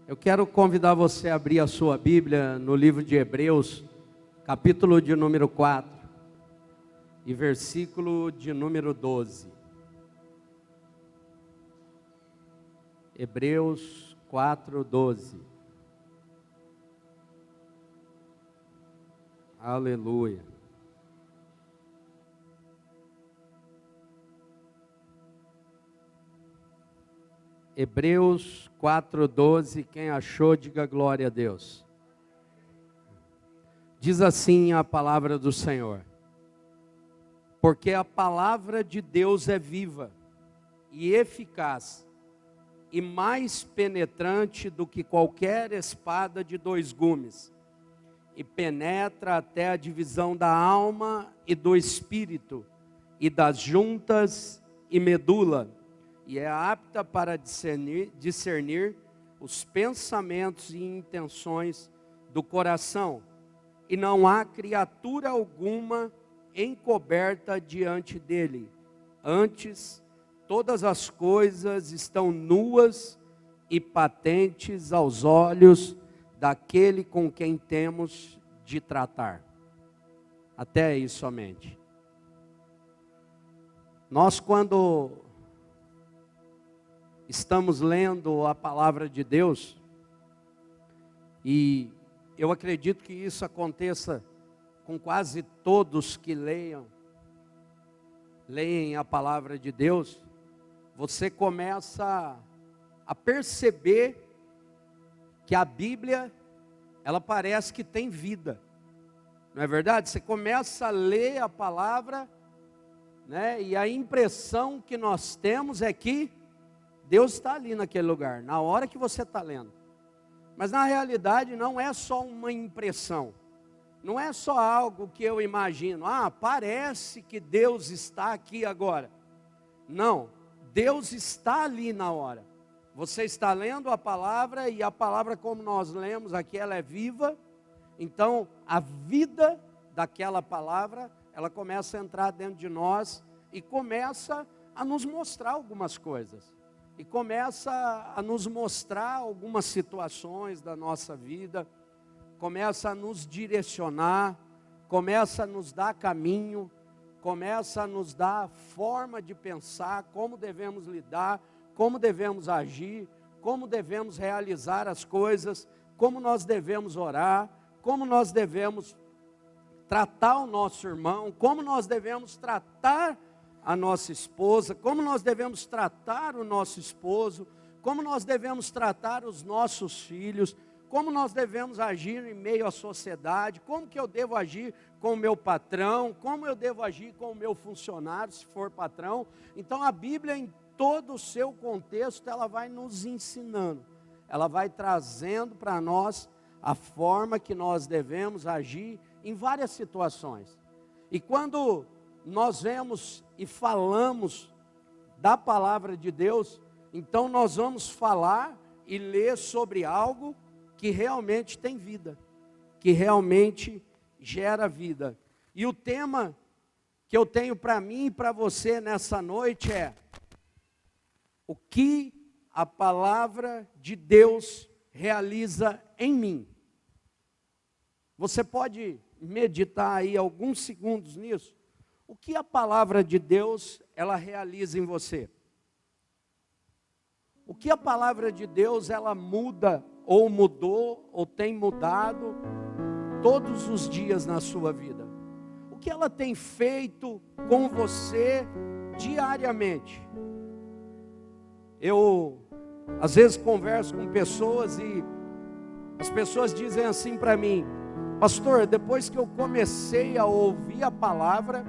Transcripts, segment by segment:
Eu quero convidar você a abrir a sua Bíblia no livro de Hebreus, capítulo de número 4 e versículo de número 12. Hebreus 4, 12. Aleluia. Hebreus 4:12, quem achou, diga glória a Deus. Diz assim a palavra do Senhor: porque a palavra de Deus é viva e eficaz, e mais penetrante do que qualquer espada de dois gumes, e penetra até a divisão da alma e do espírito, e das juntas e medula, e é apta para discernir os pensamentos e intenções do coração. E não há criatura alguma encoberta diante dele. Antes, todas as coisas estão nuas e patentes aos olhos daquele com quem temos de tratar. Até aí somente. Nós, quando estamos lendo a palavra de Deus, e eu acredito que isso aconteça com quase todos que leem a palavra de Deus, você começa a perceber que a Bíblia, ela parece que tem vida, não é verdade? Você começa a ler a palavra, né? E a impressão que nós temos é que Deus está ali naquele lugar, na hora que você está lendo. Mas na realidade não é só uma impressão, não é só algo que eu imagino, parece que Deus está aqui agora. Não, Deus está ali na hora. Você está lendo a palavra, e a palavra, como nós lemos aqui, ela é viva. Então a vida daquela palavra, ela começa a entrar dentro de nós e começa a nos mostrar algumas coisas. E começa a nos mostrar algumas situações da nossa vida, começa a nos direcionar, começa a nos dar caminho, começa a nos dar forma de pensar, como devemos lidar, como devemos agir, como devemos realizar as coisas, como nós devemos orar, como nós devemos tratar o nosso irmão, como nós devemos tratar a nossa esposa, como nós devemos tratar o nosso esposo, como nós devemos tratar os nossos filhos, como nós devemos agir em meio à sociedade, como que eu devo agir com o meu patrão, como eu devo agir com o meu funcionário, se for patrão. Então a Bíblia, em todo o seu contexto, ela vai nos ensinando, ela vai trazendo para nós a forma que nós devemos agir em várias situações. E quando nós vemos e falamos da palavra de Deus, então nós vamos falar e ler sobre algo que realmente tem vida, que realmente gera vida. E o tema que eu tenho para mim e para você nessa noite é: o que a palavra de Deus realiza em mim? Você pode meditar aí alguns segundos nisso? O que a palavra de Deus, ela realiza em você? O que a palavra de Deus, ela muda, ou mudou, ou tem mudado todos os dias na sua vida? O que ela tem feito com você diariamente? Eu, às vezes, converso com pessoas e as pessoas dizem assim para mim: pastor, depois que eu comecei a ouvir a palavra,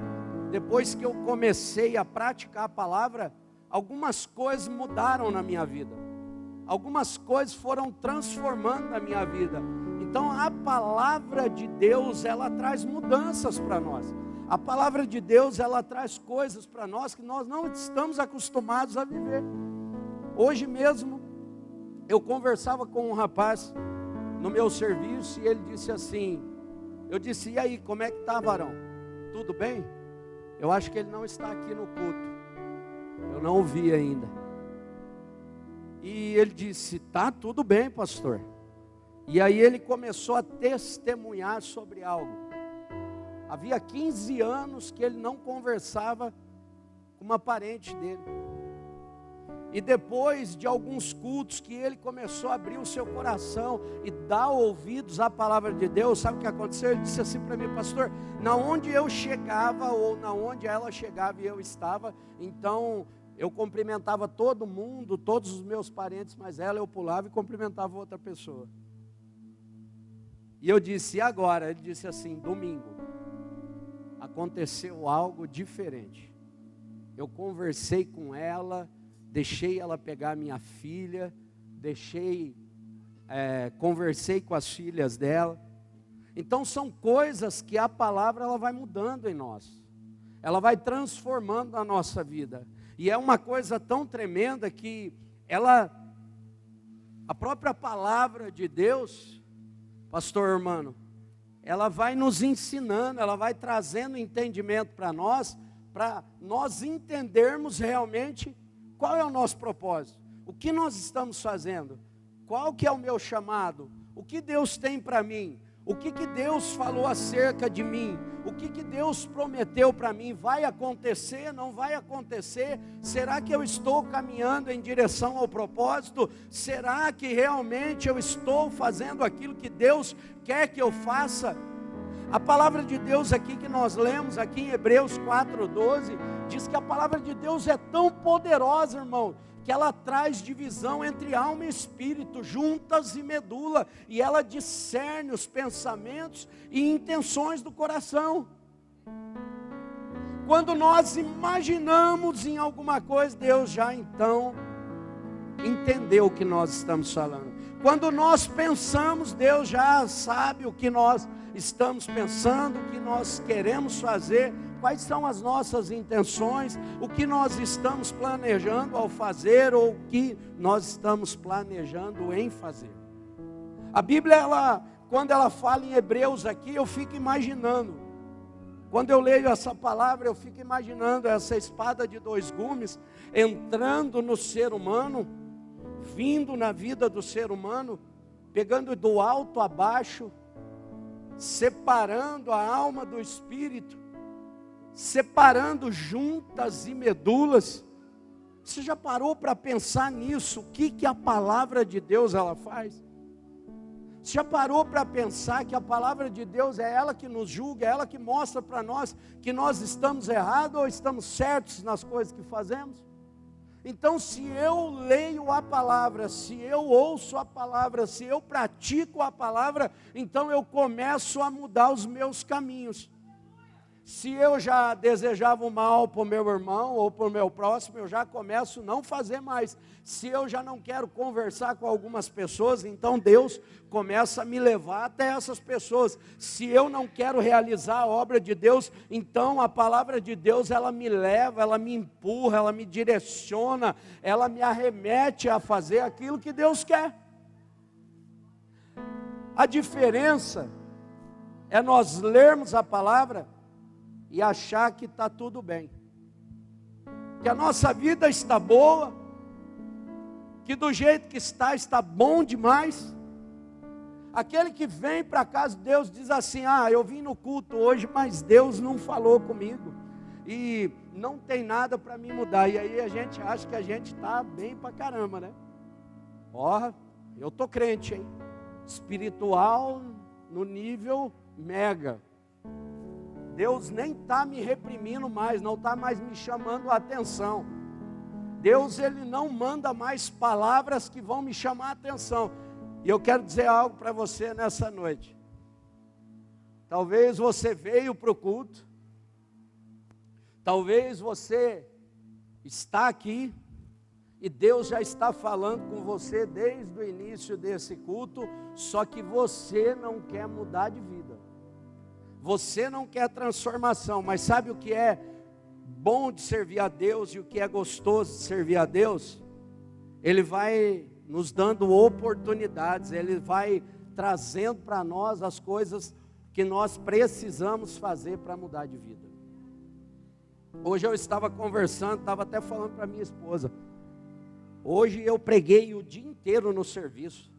depois que eu comecei a praticar a palavra, algumas coisas mudaram na minha vida. Algumas coisas foram transformando na minha vida. Então a palavra de Deus, ela traz mudanças para nós. A palavra de Deus, ela traz coisas para nós que nós não estamos acostumados a viver. Hoje mesmo, eu conversava com um rapaz no meu serviço e ele disse assim, eu disse: e aí, como é que está, varão? Tudo bem? Eu acho que ele não está aqui no culto. Eu não ouvi ainda. E ele disse: tá tudo bem, pastor. E aí ele começou a testemunhar sobre algo. Havia 15 anos que ele não conversava com uma parente dele. E depois de alguns cultos que ele começou a abrir o seu coração e dar ouvidos à palavra de Deus, sabe o que aconteceu? Ele disse assim para mim: pastor, na onde eu chegava ou na onde ela chegava e eu estava, então eu cumprimentava todo mundo, todos os meus parentes, mas ela eu pulava e cumprimentava outra pessoa. E eu disse: e agora? Ele disse assim: domingo aconteceu algo diferente. Eu conversei com ela, deixei ela pegar minha filha, conversei com as filhas dela. Então são coisas que a palavra ela vai mudando em nós, ela vai transformando a nossa vida. E é uma coisa tão tremenda que a própria palavra de Deus, pastor Hermano, ela vai nos ensinando, ela vai trazendo entendimento para nós entendermos realmente qual é o nosso propósito, o que nós estamos fazendo, qual que é o meu chamado, o que Deus tem para mim, o que Deus falou acerca de mim, o que Deus prometeu para mim, vai acontecer, não vai acontecer, será que eu estou caminhando em direção ao propósito, será que realmente eu estou fazendo aquilo que Deus quer que eu faça? A palavra de Deus aqui que nós lemos, aqui em Hebreus 4:12, diz que a palavra de Deus é tão poderosa, irmão, que ela traz divisão entre alma e espírito, juntas e medula, e ela discerne os pensamentos e intenções do coração. Quando nós imaginamos em alguma coisa, Deus já então entendeu o que nós estamos falando. Quando nós pensamos, Deus já sabe o que nós estamos pensando, o que nós queremos fazer, quais são as nossas intenções, o que nós estamos planejando ao fazer ou o que nós estamos planejando em fazer. A Bíblia, quando ela fala em Hebreus aqui, eu fico imaginando, quando eu leio essa palavra, eu fico imaginando essa espada de dois gumes entrando no ser humano, vindo na vida do ser humano, pegando do alto a baixo, separando a alma do espírito, separando juntas e medulas. Você já parou para pensar nisso? O que a palavra de Deus ela faz? Você já parou para pensar que a palavra de Deus é ela que nos julga, é ela que mostra para nós que nós estamos errados ou estamos certos nas coisas que fazemos? Então, se eu leio a palavra, se eu ouço a palavra, se eu pratico a palavra, então eu começo a mudar os meus caminhos. Se eu já desejava o mal para o meu irmão ou para o meu próximo, eu já começo a não fazer mais. Se eu já não quero conversar com algumas pessoas, então Deus começa a me levar até essas pessoas. Se eu não quero realizar a obra de Deus, então a palavra de Deus, ela me leva, ela me empurra, ela me direciona, ela me arremete a fazer aquilo que Deus quer. A diferença é nós lermos a palavra e achar que está tudo bem, que a nossa vida está boa, que do jeito que está bom demais. Aquele que vem para a casa de Deus diz assim: eu vim no culto hoje, mas Deus não falou comigo, e não tem nada para me mudar. E aí a gente acha que a gente está bem para caramba, né? Eu estou crente, hein? Espiritual no nível mega. Deus nem está me reprimindo mais, não está mais me chamando a atenção. Deus, Ele não manda mais palavras que vão me chamar a atenção. E eu quero dizer algo para você nessa noite. Talvez você veio para o culto, talvez você está aqui, e Deus já está falando com você desde o início desse culto, só que você não quer mudar de vida. Você não quer transformação, mas sabe o que é bom de servir a Deus e o que é gostoso de servir a Deus? Ele vai nos dando oportunidades, Ele vai trazendo para nós as coisas que nós precisamos fazer para mudar de vida. Hoje eu estava conversando, estava até falando para minha esposa. Hoje eu preguei o dia inteiro no serviço.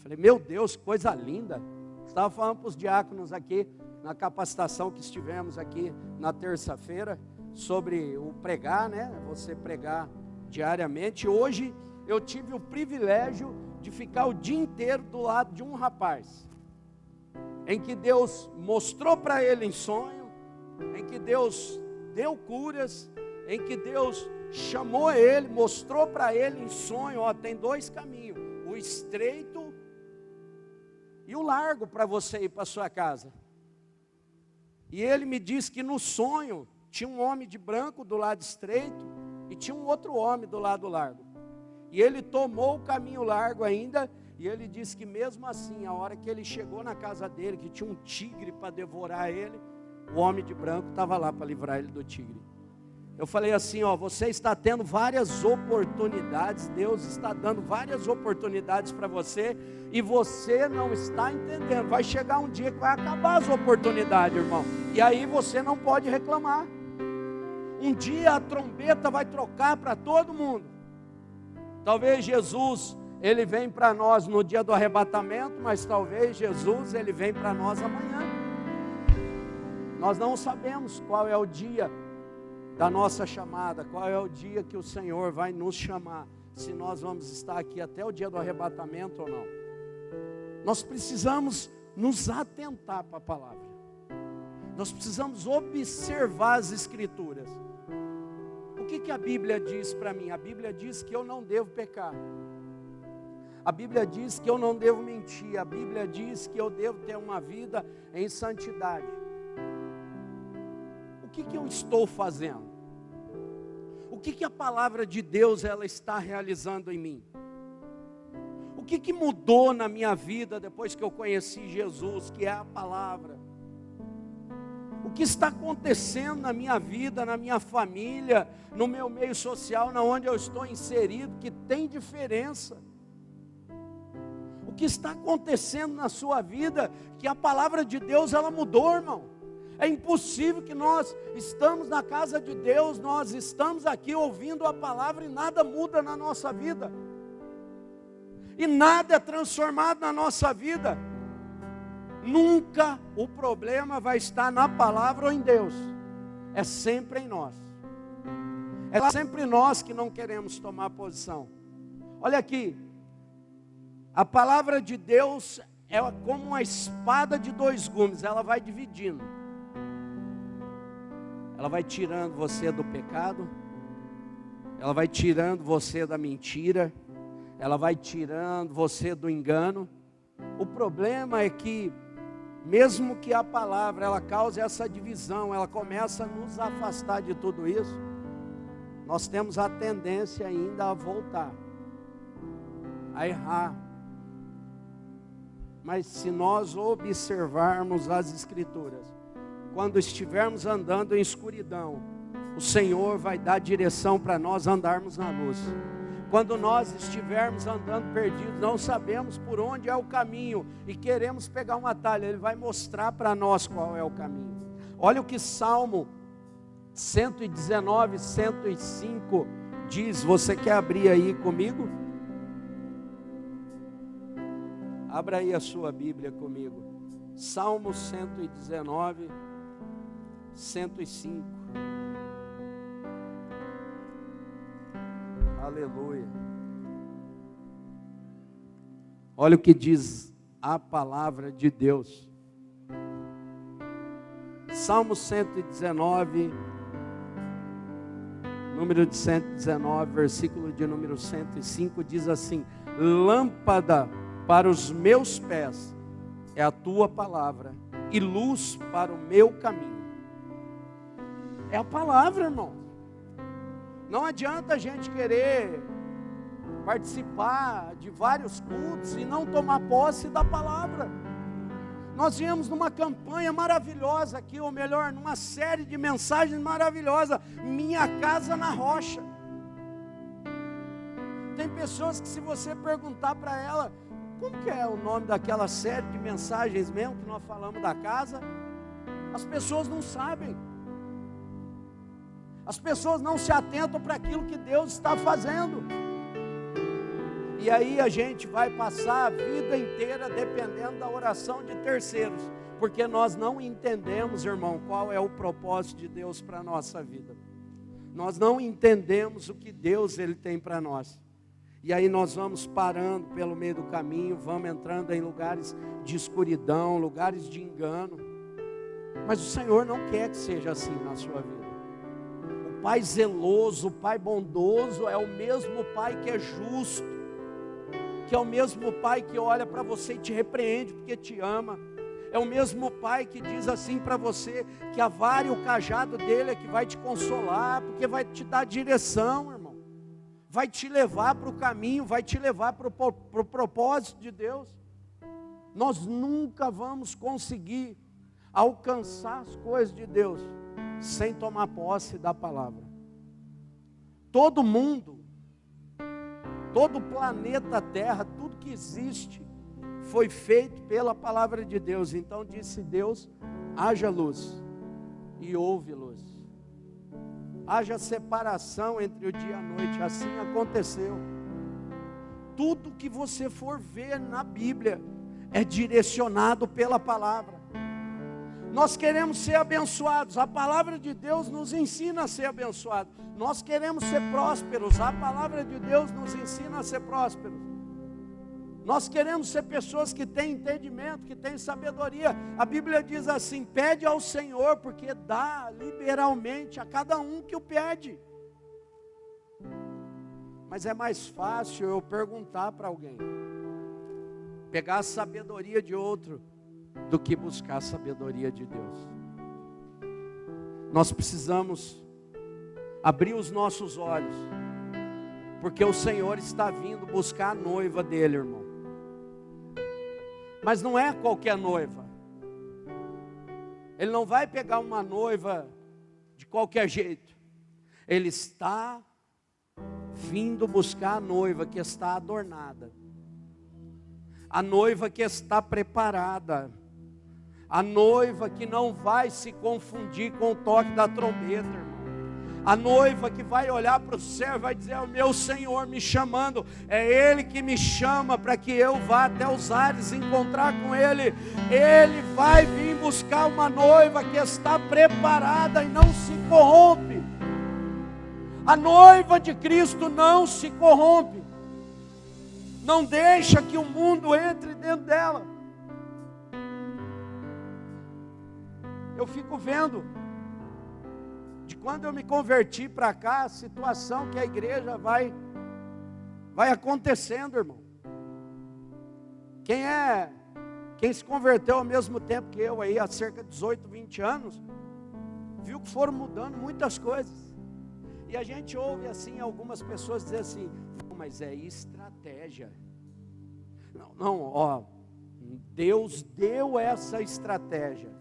Falei, meu Deus, que coisa linda. Estava falando para os diáconos aqui, na capacitação que estivemos aqui na terça-feira, sobre o pregar, né? Você pregar diariamente. Hoje eu tive o privilégio de ficar o dia inteiro do lado de um rapaz, em que Deus mostrou para ele em sonho, em que Deus deu curas, em que Deus chamou ele, mostrou para ele em sonho, ó, tem dois caminhos, o estreito e o largo para você ir para sua casa. E ele me disse que no sonho tinha um homem de branco do lado estreito e tinha um outro homem do lado largo. E ele tomou o caminho largo ainda, e ele disse que mesmo assim, a hora que ele chegou na casa dele, que tinha um tigre para devorar ele, o homem de branco estava lá para livrar ele do tigre. Eu falei assim, ó, você está tendo várias oportunidades, Deus está dando várias oportunidades para você, e você não está entendendo. Vai chegar um dia que vai acabar as oportunidades, irmão, e aí você não pode reclamar. Um dia a trombeta vai trocar para todo mundo. Talvez Jesus, ele vem para nós no dia do arrebatamento, mas talvez Jesus, ele vem para nós amanhã. Nós não sabemos qual é o dia da nossa chamada, qual é o dia que o Senhor vai nos chamar, se nós vamos estar aqui até o dia do arrebatamento ou não. Nós precisamos nos atentar para a palavra, nós precisamos observar as Escrituras. O que a Bíblia diz para mim? A Bíblia diz que eu não devo pecar, a Bíblia diz que eu não devo mentir, a Bíblia diz que eu devo ter uma vida em santidade. O que eu estou fazendo? O que a palavra de Deus ela está realizando em mim? O que mudou na minha vida depois que eu conheci Jesus, que é a palavra? O que está acontecendo na minha vida, na minha família, no meu meio social, na onde eu estou inserido, que tem diferença? O que está acontecendo na sua vida, que a palavra de Deus ela mudou, irmão? É impossível que nós estamos na casa de Deus, nós estamos aqui ouvindo a palavra e nada muda na nossa vida. E nada é transformado na nossa vida. Nunca o problema vai estar na palavra ou em Deus. É sempre em nós. É sempre nós que não queremos tomar posição. Olha aqui. A palavra de Deus é como uma espada de dois gumes. Ela vai dividindo. Ela vai tirando você do pecado, ela vai tirando você da mentira, ela vai tirando você do engano. O problema é que, mesmo que a palavra ela cause essa divisão, ela começa a nos afastar de tudo isso, nós temos a tendência ainda a voltar, a errar. Mas se nós observarmos as Escrituras, quando estivermos andando em escuridão, o Senhor vai dar direção para nós andarmos na luz. Quando nós estivermos andando perdidos, não sabemos por onde é o caminho e queremos pegar um atalho, Ele vai mostrar para nós qual é o caminho. Olha o que Salmo 119, 105 diz. Você quer abrir aí comigo? Abra aí a sua Bíblia comigo. Salmo 119, 105. Aleluia. Olha o que diz a palavra de Deus. Salmo 119, número de 119, versículo de número 105, diz assim: lâmpada para os meus pés é a tua palavra, e luz para o meu caminho. É a palavra, irmão. Não adianta a gente querer participar de vários cultos e não tomar posse da palavra. Nós viemos numa campanha maravilhosa aqui, ou melhor, numa série de mensagens maravilhosas, Minha Casa na Rocha. Tem pessoas que, se você perguntar para ela, como que é o nome daquela série de mensagens mesmo que nós falamos da casa, as pessoas não sabem. As pessoas não se atentam para aquilo que Deus está fazendo. E aí a gente vai passar a vida inteira dependendo da oração de terceiros, porque nós não entendemos, irmão, qual é o propósito de Deus para a nossa vida. Nós não entendemos o que Deus ele tem para nós. E aí nós vamos parando pelo meio do caminho, vamos entrando em lugares de escuridão, lugares de engano. Mas o Senhor não quer que seja assim na sua vida. O Pai zeloso, o Pai bondoso é o mesmo Pai que é justo, que é o mesmo Pai que olha para você e te repreende porque te ama. É o mesmo Pai que diz assim para você, que a vara e o cajado dele é que vai te consolar, porque vai te dar direção, irmão. Vai te levar para o caminho, vai te levar para o propósito de Deus. Nós nunca vamos conseguir alcançar as coisas de Deus sem tomar posse da palavra. Todo mundo, todo o planeta Terra, tudo que existe, foi feito pela palavra de Deus. Então disse Deus: haja luz, e houve luz. Haja separação entre o dia e a noite, assim aconteceu. Tudo que você for ver na Bíblia é direcionado pela palavra. Nós queremos ser abençoados, a palavra de Deus nos ensina a ser abençoados. Nós queremos ser prósperos, a palavra de Deus nos ensina a ser prósperos. Nós queremos ser pessoas que têm entendimento, que têm sabedoria. A Bíblia diz assim: pede ao Senhor, porque dá liberalmente a cada um que o pede. Mas é mais fácil eu perguntar para alguém, pegar a sabedoria de outro, do que buscar a sabedoria de Deus. Nós precisamos abrir os nossos olhos, porque o Senhor está vindo buscar a noiva dele, irmão. Mas não é qualquer noiva. Ele não vai pegar uma noiva de qualquer jeito. Ele está vindo buscar a noiva que está adornada, a noiva que está preparada, a noiva que não vai se confundir com o toque da trombeta, irmão. A noiva que vai olhar para o céu e vai dizer: é o meu Senhor me chamando, é Ele que me chama para que eu vá até os ares encontrar com Ele. Ele vai vir buscar uma noiva que está preparada e não se corrompe. A noiva de Cristo não se corrompe, não deixa que o mundo entre dentro dela. Eu fico vendo, de quando eu me converti para cá, a situação que a igreja vai acontecendo, irmão. Quem se converteu ao mesmo tempo que eu aí, há cerca de 18, 20 anos, viu que foram mudando muitas coisas. E a gente ouve assim algumas pessoas dizer assim: não, mas é estratégia. Não, ó, Deus deu essa estratégia.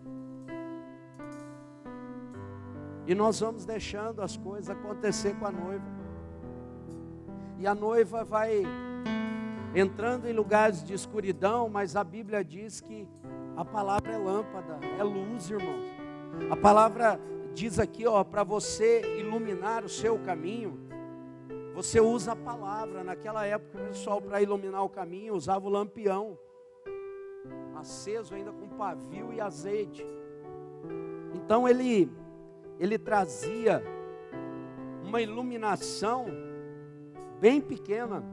E nós vamos deixando as coisas acontecer com a noiva. E a noiva vai entrando em lugares de escuridão, mas a Bíblia diz que a palavra é lâmpada, é luz, irmãos. A palavra diz aqui, ó, para você iluminar o seu caminho, você usa a palavra. Naquela época o pessoal, para iluminar o caminho, usava o lampião, aceso ainda com pavio e azeite. Então ele trazia uma iluminação bem pequena.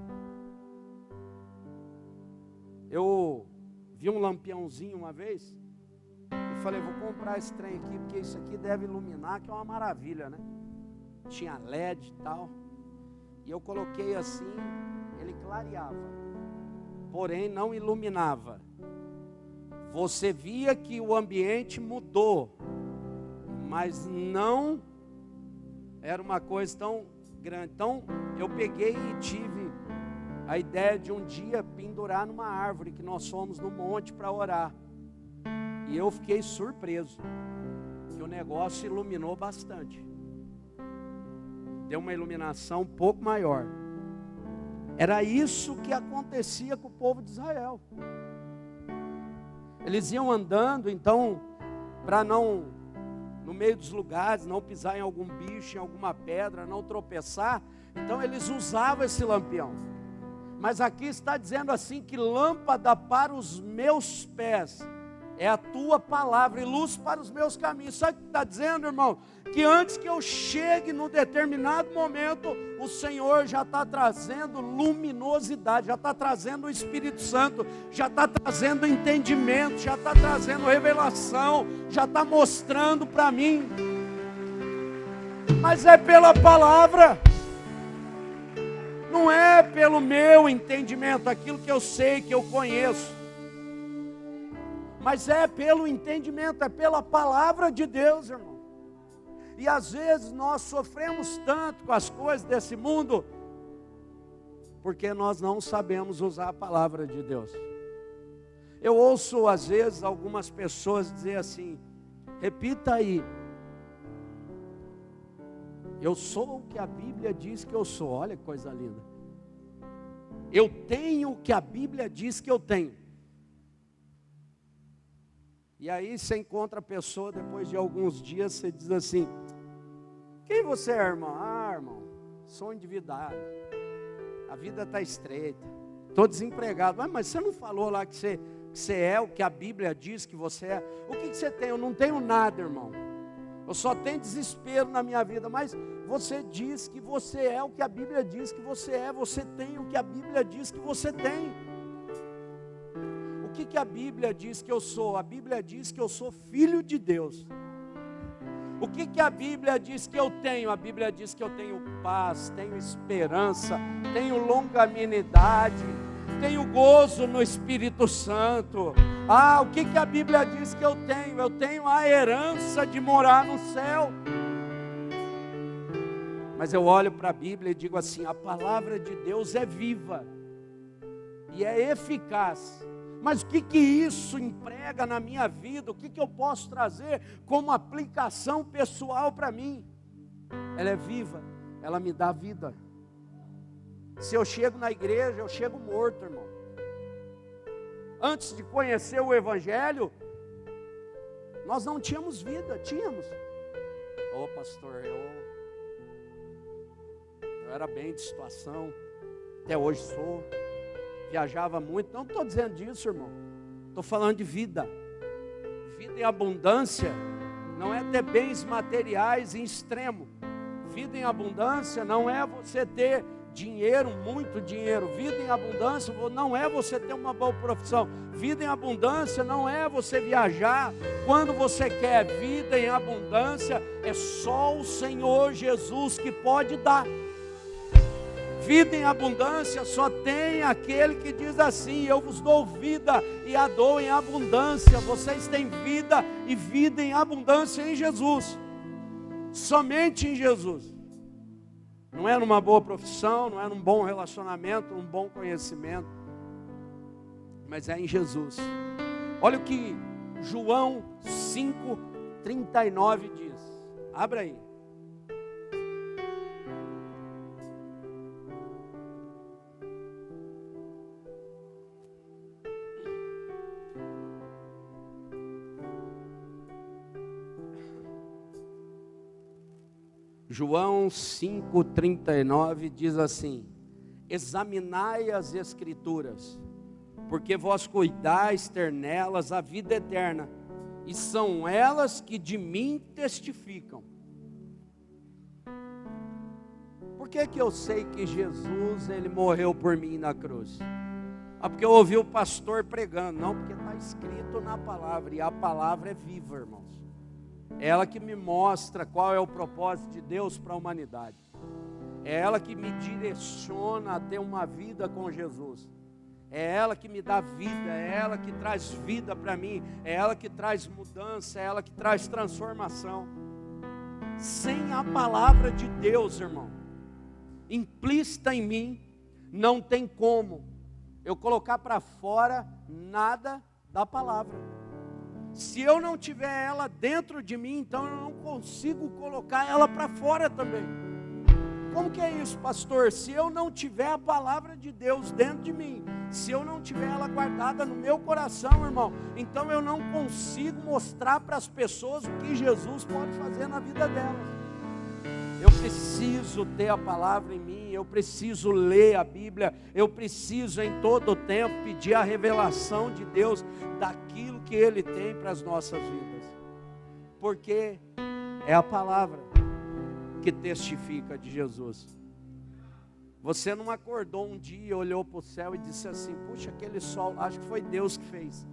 Eu vi um lampiãozinho uma vez e falei: vou comprar esse trem aqui, porque isso aqui deve iluminar, que é uma maravilha, né? Tinha LED e tal. E eu coloquei assim, ele clareava, porém não iluminava. Você via que o ambiente mudou, mas não era uma coisa tão grande. Então eu peguei e tive a ideia de um dia pendurar numa árvore, que nós fomos no monte para orar. E eu fiquei surpreso, que o negócio iluminou bastante. Deu uma iluminação um pouco maior. Era isso que acontecia com o povo de Israel. Eles iam andando, então, para não, no meio dos lugares, não pisar em algum bicho, em alguma pedra, não tropeçar. Então eles usavam esse lampião. Mas aqui está dizendo assim, que lâmpada para os meus pés é a tua palavra e luz para os meus caminhos. Sabe o que está dizendo, irmão? Que antes que eu chegue num determinado momento, o Senhor já está trazendo luminosidade, já está trazendo o Espírito Santo, já está trazendo entendimento, já está trazendo revelação, já está mostrando para mim. Mas é pela palavra, não é pelo meu entendimento, aquilo que eu sei, que eu conheço. Mas é pelo entendimento, é pela palavra de Deus, irmão. E às vezes nós sofremos tanto com as coisas desse mundo, porque nós não sabemos usar a palavra de Deus. Eu ouço às vezes algumas pessoas dizer assim, repita aí, eu sou o que a Bíblia diz que eu sou. Olha que coisa linda. Eu tenho o que a Bíblia diz que eu tenho. E aí você encontra a pessoa, depois de alguns dias, você diz assim, quem você é, irmão? Ah, irmão, sou endividado, a vida está estreita, estou desempregado. Mas você não falou lá que você é o que a Bíblia diz que você é? O que você tem? Eu não tenho nada, irmão. Eu só tenho desespero na minha vida. Mas você diz que você é o que a Bíblia diz que você é. Você tem o que a Bíblia diz que você tem. O que a Bíblia diz que eu sou? A Bíblia diz que eu sou filho de Deus. O que a Bíblia diz que eu tenho? A Bíblia diz que eu tenho paz, tenho esperança, tenho longanimidade, tenho gozo no Espírito Santo. O que a Bíblia diz que eu tenho? Eu tenho a herança de morar no céu. Mas eu olho para a Bíblia e digo assim, a palavra de Deus é viva e é eficaz. Mas o que isso emprega na minha vida? O que eu posso trazer como aplicação pessoal para mim? Ela é viva, ela me dá vida. Se eu chego na igreja, eu chego morto, irmão. Antes de conhecer o Evangelho, nós não tínhamos vida, tínhamos. Pastor, eu era bem de situação, até hoje sou. Viajava muito, não estou dizendo disso, irmão. Estou falando de vida. Vida em abundância não é ter bens materiais em extremo. Vida em abundância não é você ter dinheiro, muito dinheiro. Vida em abundância não é você ter uma boa profissão. Vida em abundância não é você viajar quando você quer. Vida em abundância é só o Senhor Jesus que pode dar. Vida em abundância só tem aquele que diz assim, eu vos dou vida e a dou em abundância. Vocês têm vida e vida em abundância em Jesus. Somente em Jesus. Não é numa boa profissão, não é num bom relacionamento, num bom conhecimento, mas é em Jesus. Olha o que João 5:39 diz. Abra aí. João 5:39 diz assim, examinai as Escrituras, porque vós cuidais ter nelas a vida eterna, e são elas que de mim testificam. Por que eu sei que Jesus, ele morreu por mim na cruz? Porque eu ouvi o pastor pregando, não, porque está escrito na palavra, e a palavra é viva, irmãos. É ela que me mostra qual é o propósito de Deus para a humanidade. É ela que me direciona a ter uma vida com Jesus. É ela que me dá vida, é ela que traz vida para mim, é ela que traz mudança, é ela que traz transformação. Sem a palavra de Deus, irmão, implícita em mim, não tem como eu colocar para fora nada da palavra. Se eu não tiver ela dentro de mim, então eu não consigo colocar ela para fora também. Como que é isso, pastor? Se eu não tiver a palavra de Deus dentro de mim, se eu não tiver ela guardada no meu coração, irmão, então eu não consigo mostrar para as pessoas o que Jesus pode fazer na vida delas. Eu preciso ter a palavra em mim, eu preciso ler a Bíblia, eu preciso em todo o tempo pedir a revelação de Deus daquilo que Ele tem para as nossas vidas. Porque é a palavra que testifica de Jesus. Você não acordou um dia, olhou para o céu e disse assim: puxa, aquele sol, acho que foi Deus que fez.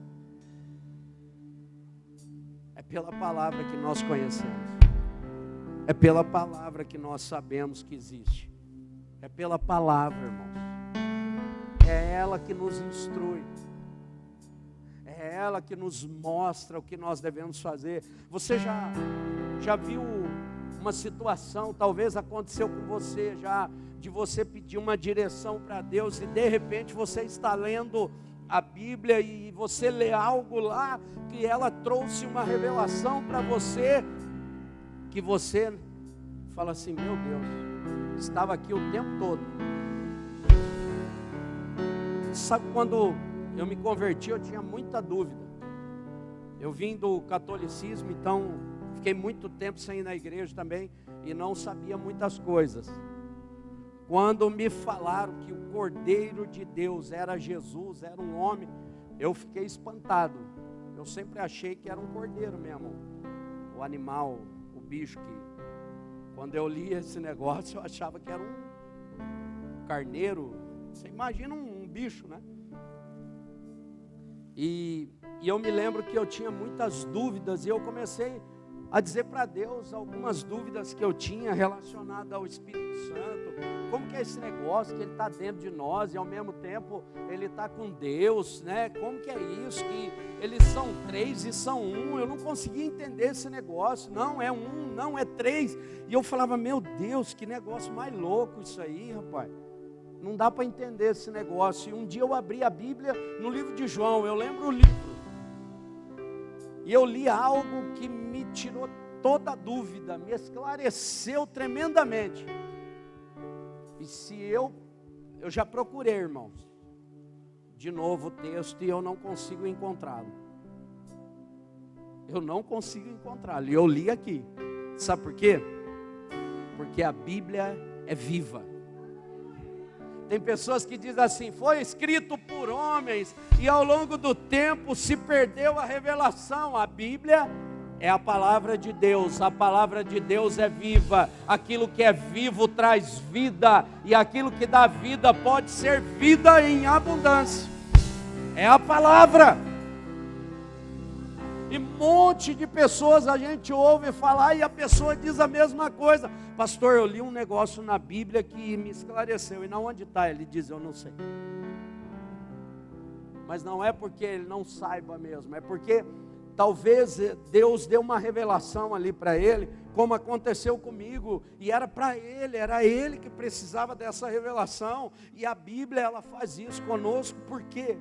É pela palavra que nós conhecemos. É pela palavra que nós sabemos que existe. É pela palavra, irmãos. É ela que nos instrui. É ela que nos mostra o que nós devemos fazer. Você já viu uma situação, talvez aconteceu com você já, de você pedir uma direção para Deus e de repente você está lendo a Bíblia e você lê algo lá que ela trouxe uma revelação para você, que você fala assim: meu Deus, estava aqui o tempo todo. Sabe, quando eu me converti, eu tinha muita dúvida. Eu vim do catolicismo, então fiquei muito tempo sem ir na igreja também e não sabia muitas coisas. Quando me falaram que o Cordeiro de Deus era Jesus, era um homem, eu fiquei espantado. Eu sempre achei que era um cordeiro mesmo, o animal, o bicho que... Quando eu li esse negócio, eu achava que era um carneiro. Você imagina um bicho, né? E eu me lembro que eu tinha muitas dúvidas e eu comecei a dizer para Deus algumas dúvidas que eu tinha relacionadas ao Espírito Santo. Como que é esse negócio que Ele está dentro de nós e ao mesmo tempo Ele está com Deus, né? Como que é isso, que eles são três e são um? Eu não conseguia entender esse negócio. Não é um, não é três. E eu falava: meu Deus, que negócio mais louco isso aí, rapaz. Não dá para entender esse negócio. E um dia eu abri a Bíblia no livro de João, eu lembro o livro. E eu li algo que me tirou toda a dúvida, me esclareceu tremendamente. E se eu já procurei, irmãos, de novo o texto e eu não consigo encontrá-lo. Eu não consigo encontrá-lo. E eu li aqui. Sabe por quê? Porque a Bíblia é viva. Tem pessoas que dizem assim: foi escrito por homens e ao longo do tempo se perdeu a revelação. A Bíblia é a palavra de Deus. A palavra de Deus é viva. Aquilo que é vivo traz vida, e aquilo que dá vida pode ser vida em abundância. É a palavra. E um monte de pessoas a gente ouve falar e a pessoa diz a mesma coisa: pastor, eu li um negócio na Bíblia que me esclareceu. E não, onde está? Ele diz: eu não sei. Mas não é porque ele não saiba mesmo, é porque talvez Deus deu uma revelação ali para ele, como aconteceu comigo, e era para ele, era ele que precisava dessa revelação. E a Bíblia, ela faz isso conosco. Por quê?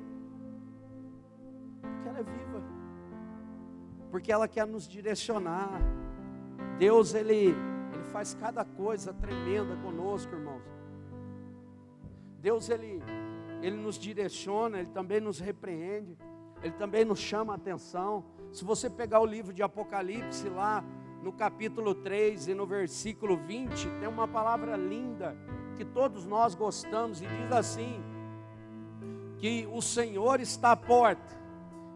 Porque ela é viva, porque ela quer nos direcionar. Deus, ele faz cada coisa tremenda conosco, irmãos. Deus, ele nos direciona, Ele também nos repreende, Ele também nos chama a atenção. Se você pegar o livro de Apocalipse lá, no capítulo 3 e no versículo 20, tem uma palavra linda, que todos nós gostamos, e diz assim, que o Senhor está à porta,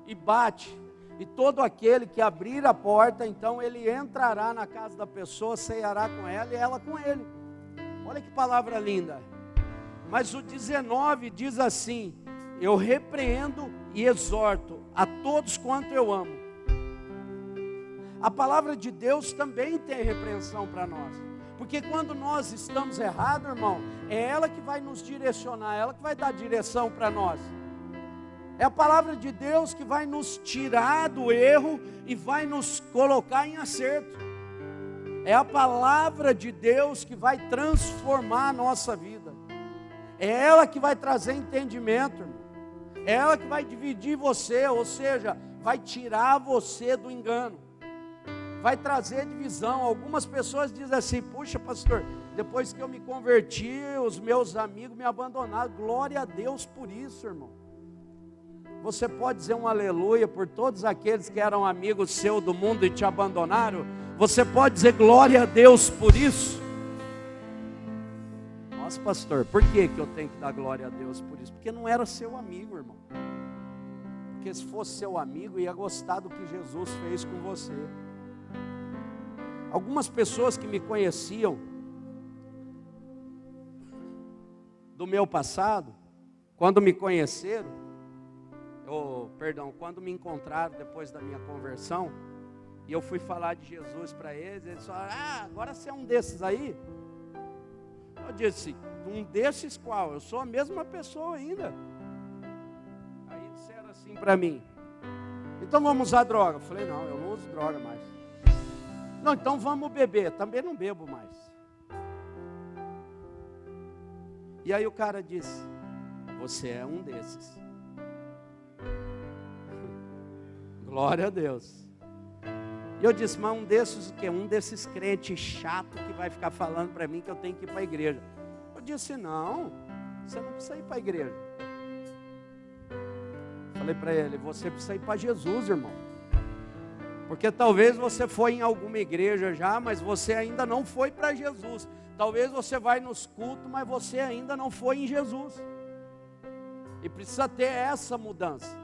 e bate, e todo aquele que abrir a porta, então ele entrará na casa da pessoa, ceará com ela e ela com ele. Olha que palavra linda. Mas o 19 diz assim: eu repreendo e exorto a todos quanto eu amo. A palavra de Deus também tem repreensão para nós, porque quando nós estamos errados, irmão, é ela que vai nos direcionar, ela que vai dar direção para nós. É a palavra de Deus que vai nos tirar do erro e vai nos colocar em acerto. É a palavra de Deus que vai transformar a nossa vida. É ela que vai trazer entendimento, irmão. É ela que vai dividir você, ou seja, vai tirar você do engano. Vai trazer divisão. Algumas pessoas dizem assim: puxa, pastor, depois que eu me converti, os meus amigos me abandonaram. Glória a Deus por isso, irmão. Você pode dizer um aleluia por todos aqueles que eram amigos seus do mundo e te abandonaram? Você pode dizer glória a Deus por isso? pastor. Por que eu tenho que dar glória a Deus por isso? Porque não era seu amigo, irmão. Porque se fosse seu amigo, ia gostar do que Jesus fez com você. Algumas pessoas que me conheciam do meu passado, quando me conheceram, quando me encontraram depois da minha conversão, e eu fui falar de Jesus para eles falaram, agora você é um desses aí? Eu disse, um desses qual? Eu sou a mesma pessoa ainda. Aí disseram assim para mim, então vamos usar droga. Eu falei, não, eu não uso droga mais. Não, então vamos beber. Também não bebo mais. E aí o cara disse, você é um desses. Glória a Deus. E eu disse, mas um desses o quê? Um desses crentes chato que vai ficar falando para mim que eu tenho que ir para a igreja. Eu disse, não, você não precisa ir para a igreja. Falei para ele, você precisa ir para Jesus, irmão. Porque talvez você foi em alguma igreja já, mas você ainda não foi para Jesus. Talvez você vai nos cultos, mas você ainda não foi em Jesus. E precisa ter essa mudança.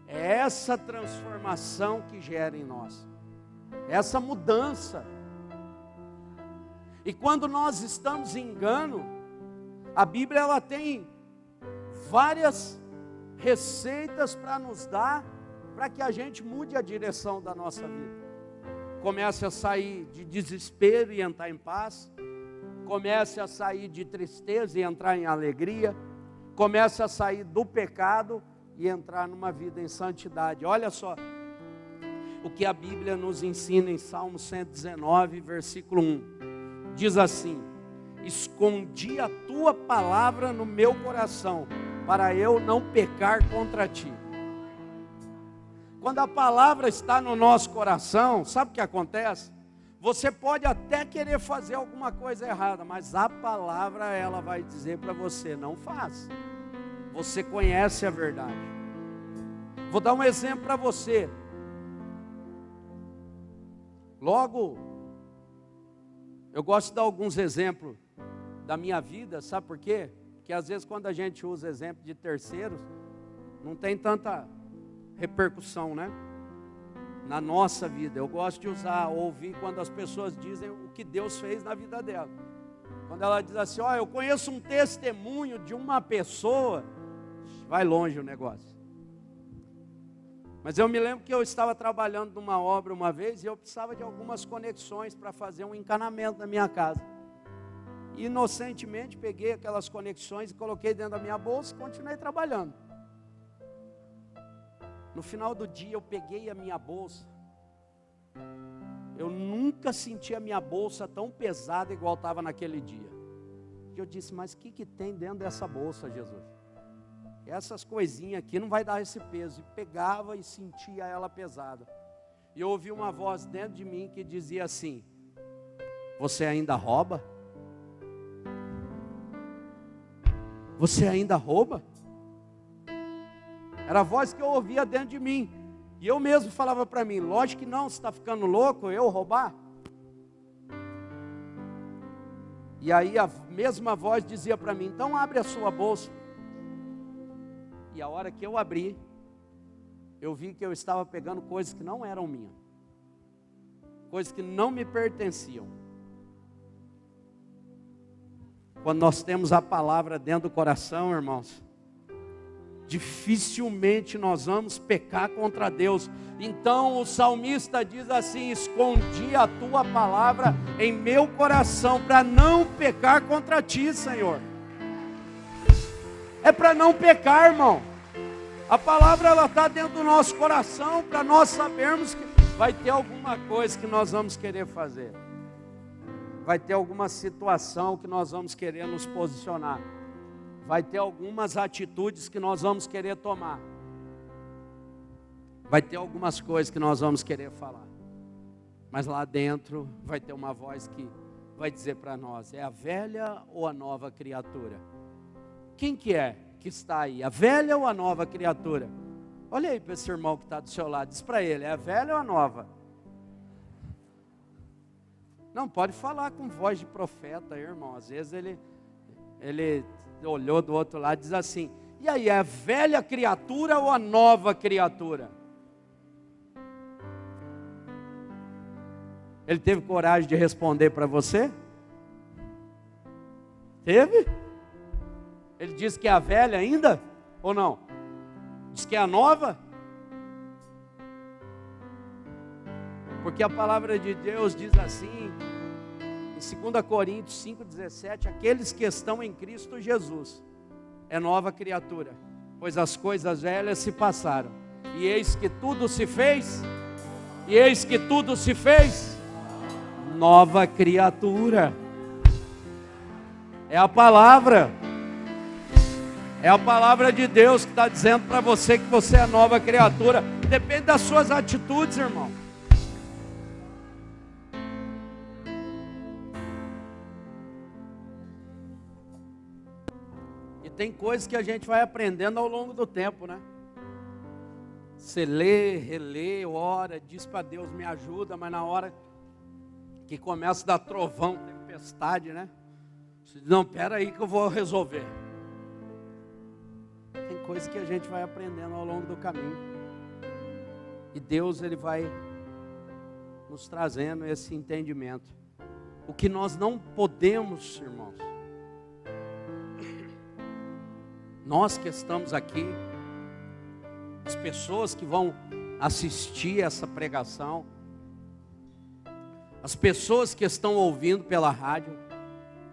É essa transformação que gera em nós. Essa mudança. E quando nós estamos em engano, a Bíblia ela tem várias receitas para nos dar, para que a gente mude a direção da nossa vida. Comece a sair de desespero e entrar em paz. Comece a sair de tristeza e entrar em alegria. Comece a sair do pecado e entrar numa vida em santidade. Olha só o que a Bíblia nos ensina em Salmo 119, versículo 1. Diz assim, escondi a tua palavra no meu coração, para eu não pecar contra ti. Quando a palavra está no nosso coração, sabe o que acontece? Você pode até querer fazer alguma coisa errada, mas a palavra ela vai dizer para você, não faz. Você conhece a verdade. Vou dar um exemplo para você. Logo, eu gosto de dar alguns exemplos da minha vida, sabe por quê? Porque às vezes quando a gente usa exemplo de terceiros, não tem tanta repercussão, né? Na nossa vida. Eu gosto de ouvir quando as pessoas dizem o que Deus fez na vida dela. Quando ela diz assim, eu conheço um testemunho de uma pessoa, vai longe o negócio. Mas eu me lembro que eu estava trabalhando numa obra uma vez e eu precisava de algumas conexões para fazer um encanamento na minha casa. E inocentemente peguei aquelas conexões e coloquei dentro da minha bolsa e continuei trabalhando. No final do dia eu peguei a minha bolsa. Eu nunca senti a minha bolsa tão pesada igual estava naquele dia. E eu disse, mas o que tem dentro dessa bolsa, Jesus? Essas coisinhas aqui não vai dar esse peso. E pegava e sentia ela pesada. E eu ouvi uma voz dentro de mim que dizia assim, você ainda rouba? Você ainda rouba? Era a voz que eu ouvia dentro de mim. E eu mesmo falava para mim, lógico que não, você está ficando louco, eu roubar? E aí a mesma voz dizia para mim, então abre a sua bolsa. E a hora que eu abri, eu vi que eu estava pegando coisas que não eram minhas. Coisas que não me pertenciam. Quando nós temos a palavra dentro do coração, irmãos, dificilmente nós vamos pecar contra Deus. Então o salmista diz assim, escondi a tua palavra em meu coração, para não pecar contra ti, Senhor. É para não pecar, irmão. A palavra ela está dentro do nosso coração, para nós sabermos que vai ter alguma coisa que nós vamos querer fazer. Vai ter alguma situação que nós vamos querer nos posicionar. Vai ter algumas atitudes que nós vamos querer tomar. Vai ter algumas coisas que nós vamos querer falar. Mas lá dentro vai ter uma voz que vai dizer para nós, é a velha ou a nova criatura? Quem que é que está aí? A velha ou a nova criatura? Olha aí para esse irmão que está do seu lado, diz para ele, é a velha ou a nova? Não, pode falar com voz de profeta, irmão. Às vezes ele Ele olhou do outro lado e diz assim: e aí, é a velha criatura ou a nova criatura? Ele teve coragem de responder para você? Teve? Ele disse que é a velha ainda? Ou não? Diz que é a nova? Porque a palavra de Deus diz assim, em 2 Coríntios 5,17, aqueles que estão em Cristo Jesus, é nova criatura, pois as coisas velhas se passaram, e eis que tudo se fez, nova criatura. É a palavra de Deus que está dizendo para você que você é nova criatura. Depende das suas atitudes, irmão. E tem coisas que a gente vai aprendendo ao longo do tempo, né? Você lê, relê, ora, diz para Deus, me ajuda, mas na hora que começa a dar trovão, tempestade, né? Você diz, não, espera aí que eu vou resolver. Tem coisas que a gente vai aprendendo ao longo do caminho. E Deus, Ele vai nos trazendo esse entendimento. O que nós não podemos, irmãos, nós que estamos aqui, as pessoas que vão assistir essa pregação, as pessoas que estão ouvindo pela rádio,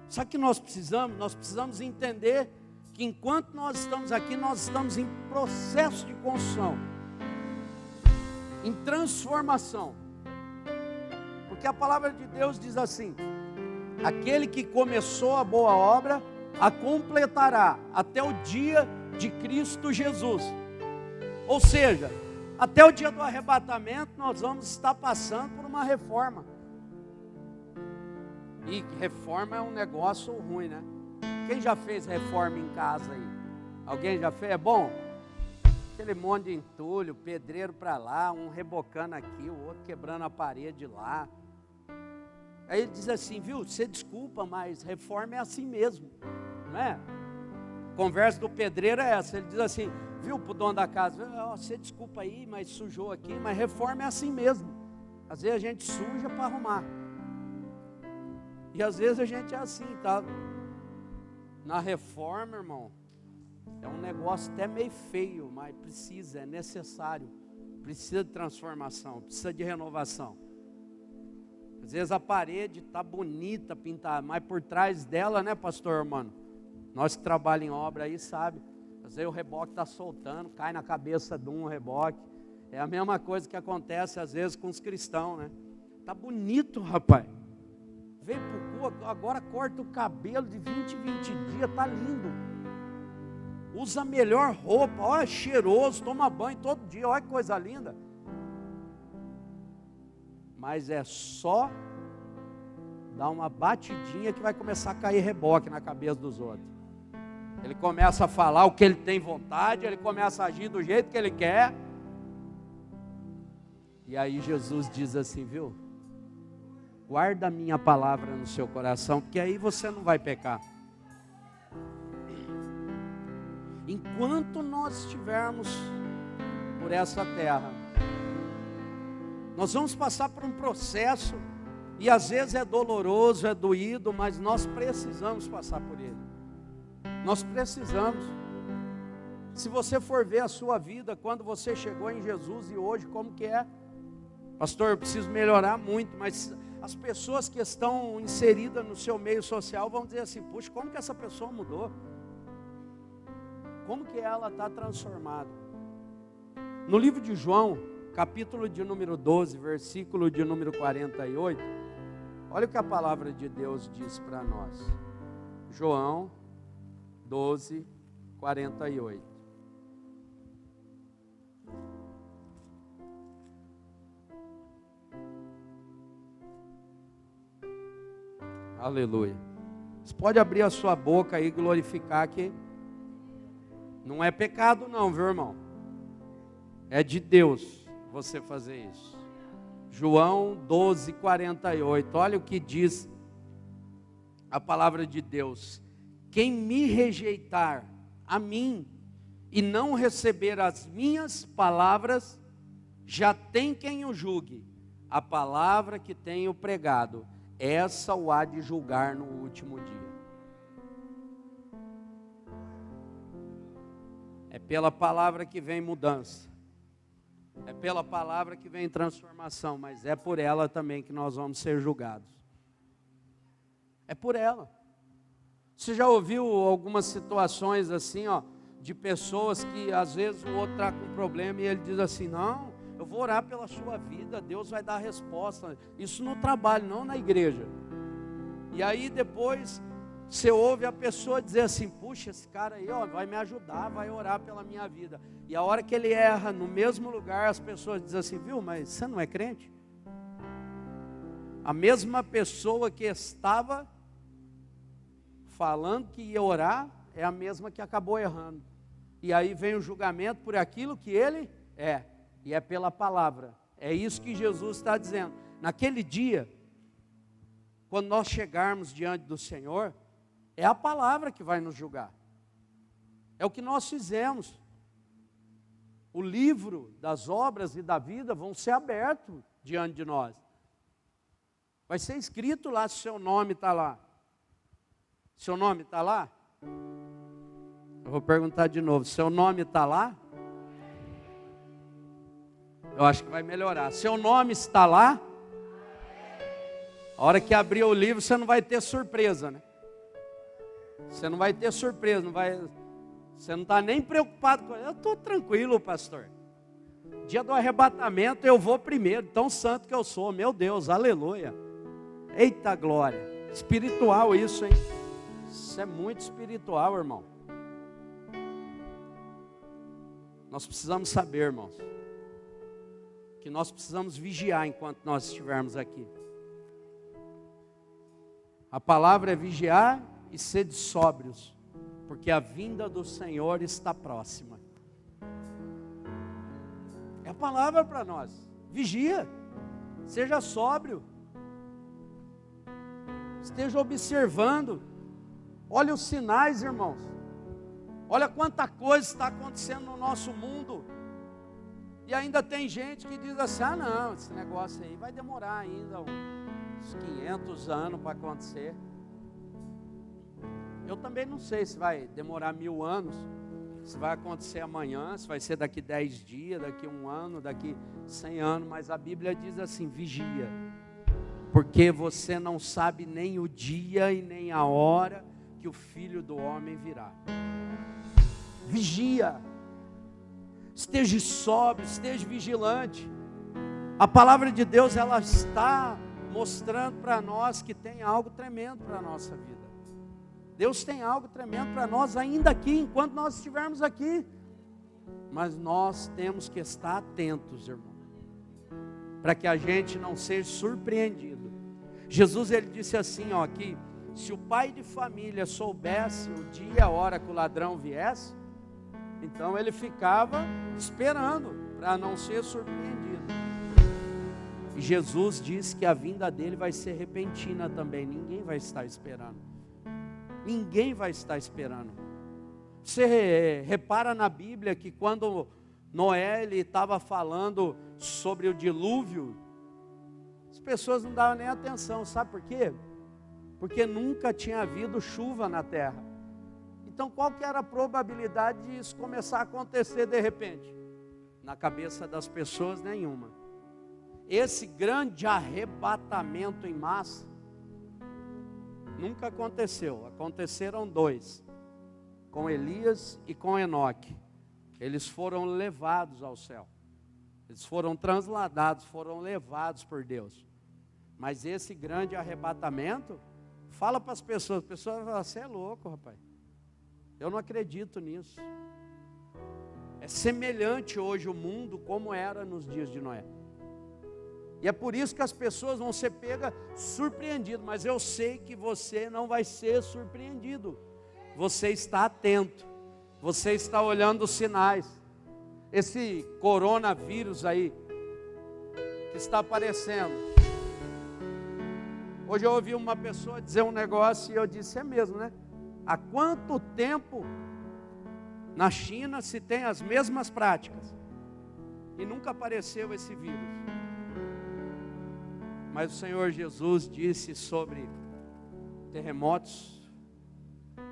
sabe o que nós precisamos? Nós precisamos entender que enquanto nós estamos aqui, nós estamos em processo de construção, em transformação, porque a palavra de Deus diz assim: aquele que começou a boa obra, a completará até o dia de Cristo Jesus. Ou seja, até o dia do arrebatamento nós vamos estar passando por uma reforma. E reforma é um negócio ruim, né? Quem já fez reforma em casa aí? Alguém já fez? É bom? Aquele monte de entulho, pedreiro para lá, um rebocando aqui, o outro quebrando a parede lá. Aí ele diz assim, viu, você desculpa, mas reforma é assim mesmo, não é? Conversa do pedreiro é essa, ele diz assim, viu, para o dono da casa, oh, você desculpa aí, mas sujou aqui, mas reforma é assim mesmo. Às vezes a gente suja para arrumar. E às vezes a gente é assim, tá? Na reforma, irmão, é um negócio até meio feio, mas precisa, é necessário. Precisa de transformação, precisa de renovação. Às vezes a parede está bonita, pintada, mas por trás dela, né, pastor Armando? Nós que trabalhamos em obra aí, sabe? Às vezes o reboque está soltando, cai na cabeça de um reboque. É a mesma coisa que acontece às vezes com os cristãos, né? Tá bonito, rapaz. Vem pro cu, agora corta o cabelo de 20 em 20 dias, tá lindo. Usa a melhor roupa, olha, cheiroso, toma banho todo dia, olha que coisa linda. Mas é só dar uma batidinha que vai começar a cair reboque na cabeça dos outros. Ele começa a falar o que ele tem vontade, ele começa a agir do jeito que ele quer. E aí Jesus diz assim, viu? Guarda a minha palavra no seu coração, porque aí você não vai pecar. Enquanto nós estivermos por essa terra, nós vamos passar por um processo, e às vezes é doloroso, é doído, mas nós precisamos passar por ele. Nós precisamos. Se você for ver a sua vida, quando você chegou em Jesus e hoje, como que é? Pastor, eu preciso melhorar muito, mas as pessoas que estão inseridas no seu meio social vão dizer assim, puxa, como que essa pessoa mudou? Como que ela está transformada? No livro de João, capítulo de número 12, versículo de número 48, olha o que a palavra de Deus diz para nós. João 12, 48. Aleluia. Você pode abrir a sua boca e glorificar que não é pecado não, viu, irmão? É de Deus você fazer isso. João 12, 48. Olha o que diz a palavra de Deus. quem me rejeitar a mim e não receber as minhas palavras, já tem quem o julgue. A palavra que tenho pregado, essa o há de julgar no último dia. É pela palavra que vem mudança. É pela palavra que vem transformação, mas é por ela também que nós vamos ser julgados. É por ela. Você já ouviu algumas situações assim, de pessoas que às vezes o outro está com um problema e ele diz assim: não, eu vou orar pela sua vida, Deus vai dar a resposta. Isso no trabalho, não na igreja. E aí depois você ouve a pessoa dizer assim: puxa, esse cara aí vai me ajudar, vai orar pela minha vida. E a hora que ele erra no mesmo lugar, as pessoas dizem assim: viu, mas você não é crente? A mesma pessoa que estava falando que ia orar é a mesma que acabou errando. E aí vem o julgamento por aquilo que ele é. E é pela palavra. É isso que Jesus está dizendo. Naquele dia, quando nós chegarmos diante do Senhor, é a palavra que vai nos julgar. É o que nós fizemos. O livro das obras e da vida vão ser abertos diante de nós. Vai ser escrito lá se o seu nome está lá. Seu nome está lá? Eu vou perguntar de novo. Seu nome está lá? Eu acho que vai melhorar. Seu nome está lá? A hora que abrir o livro, você não vai ter surpresa, né? Você não vai ter surpresa, você não está nem preocupado com isso. Eu estou tranquilo, pastor. Dia do arrebatamento eu vou primeiro, tão santo que eu sou, meu Deus, aleluia. Eita glória, espiritual isso, hein? Isso é muito espiritual, irmão. Nós precisamos saber, irmãos, que nós precisamos vigiar enquanto nós estivermos aqui. A palavra é vigiar e sede sóbrios, porque a vinda do Senhor está próxima. É a palavra para nós. Vigia, seja sóbrio, esteja observando, olha os sinais, irmãos. Olha quanta coisa está acontecendo no nosso mundo. E ainda tem gente que diz assim: ah não, esse negócio aí vai demorar ainda uns 500 anos para acontecer. Eu também não sei se vai demorar 1000 anos, se vai acontecer amanhã, se vai ser daqui 10 dias, daqui 1 ano, daqui 100 anos. Mas a Bíblia diz assim: vigia, porque você não sabe nem o dia e nem a hora que o Filho do Homem virá. Vigia, esteja sóbrio, esteja vigilante. A palavra de Deus, ela está mostrando para nós que tem algo tremendo para a nossa vida. Deus tem algo tremendo para nós ainda aqui, enquanto nós estivermos aqui. Mas nós temos que estar atentos, irmão, para que a gente não seja surpreendido. Jesus, ele disse assim, que se o pai de família soubesse o dia e a hora que o ladrão viesse, então ele ficava esperando para não ser surpreendido. E Jesus disse que a vinda dele vai ser repentina também. Ninguém vai estar esperando. Ninguém vai estar esperando. Você repara na Bíblia que quando Noé estava falando sobre o dilúvio, as pessoas não davam nem atenção. Sabe por quê? Porque nunca tinha havido chuva na terra. Então qual que era a probabilidade de isso começar a acontecer de repente? Na cabeça das pessoas, nenhuma. Esse grande arrebatamento em massa nunca aconteceu. Aconteceram 2, com Elias e com Enoque. Eles foram levados ao céu. Eles foram transladados, foram levados por Deus. Mas esse grande arrebatamento, fala para as pessoas falam: você é louco, rapaz. Eu não acredito nisso. É semelhante hoje o mundo como era nos dias de Noé. E é por isso que as pessoas vão ser pegas surpreendidas. Mas eu sei que você não vai ser surpreendido. Você está atento. Você está olhando os sinais. Esse coronavírus aí, que está aparecendo. Hoje eu ouvi uma pessoa dizer um negócio e eu disse: é mesmo, né? Há quanto tempo na China se tem as mesmas práticas e nunca apareceu esse vírus? Mas o Senhor Jesus disse sobre terremotos,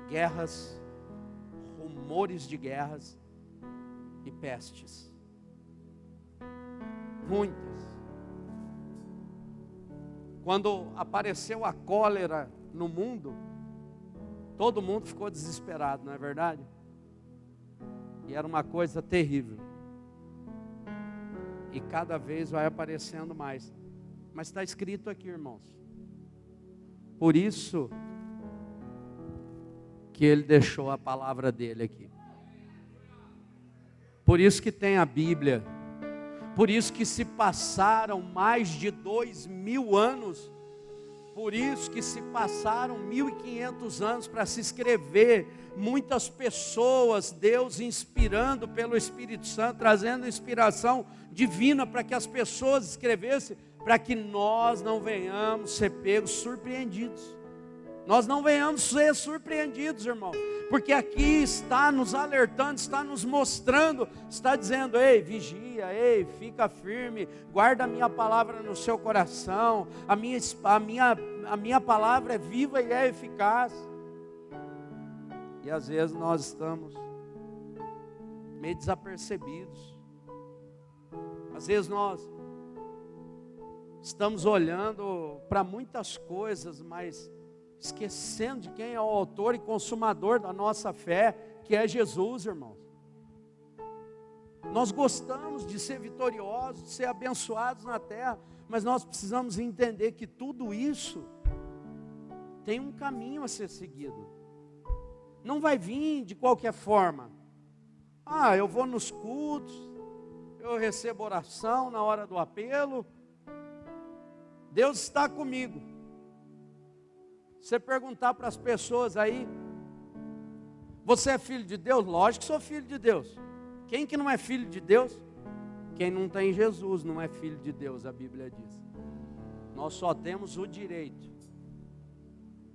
guerras, rumores de guerras e pestes. Muitas. Quando apareceu a cólera no mundo, todo mundo ficou desesperado, não é verdade? E era uma coisa terrível. E cada vez vai aparecendo mais. Mas está escrito aqui, irmãos. Por isso que ele deixou a palavra dele aqui. Por isso que tem a Bíblia. Por isso que se passaram mais de 2000 anos. Por isso que se passaram 1500 anos para se escrever. Muitas pessoas, Deus inspirando pelo Espírito Santo, trazendo inspiração divina para que as pessoas escrevessem, para que nós não venhamos ser pegos surpreendidos. Nós não venhamos ser surpreendidos, irmão, porque aqui está nos alertando, está nos mostrando, está dizendo: ei, vigia, ei, fica firme, guarda a minha palavra no seu coração, a minha palavra é viva e é eficaz. E às vezes nós estamos meio desapercebidos, às vezes nós estamos olhando para muitas coisas, mas esquecendo de quem é o autor e consumador da nossa fé, que é Jesus, irmãos. Nós gostamos de ser vitoriosos, de ser abençoados na terra, mas nós precisamos entender que tudo isso tem um caminho a ser seguido. Não vai vir de qualquer forma. Eu vou nos cultos, eu recebo oração na hora do apelo, Deus está comigo. Você perguntar para as pessoas aí: você é filho de Deus? Lógico que sou filho de Deus. Quem que não é filho de Deus? Quem não tem Jesus não é filho de Deus, a Bíblia diz. Nós só temos o direito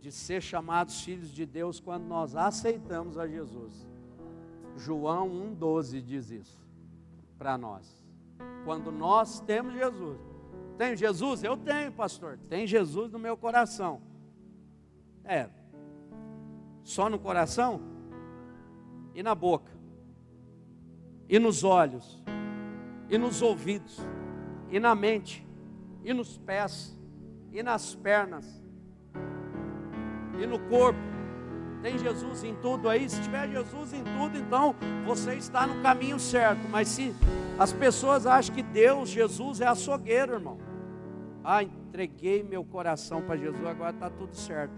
de ser chamados filhos de Deus quando nós aceitamos a Jesus. João 1,12 diz isso para nós. Quando nós temos Jesus. Tem Jesus? Eu tenho, pastor. Tem Jesus no meu coração. Só no coração? E na boca? E nos olhos? E nos ouvidos? E na mente? E nos pés? E nas pernas? E no corpo? Tem Jesus em tudo aí? Se tiver Jesus em tudo, então você está no caminho certo. Mas se as pessoas acham que Deus, Jesus é açougueiro, irmão. Entreguei meu coração para Jesus, agora está tudo certo.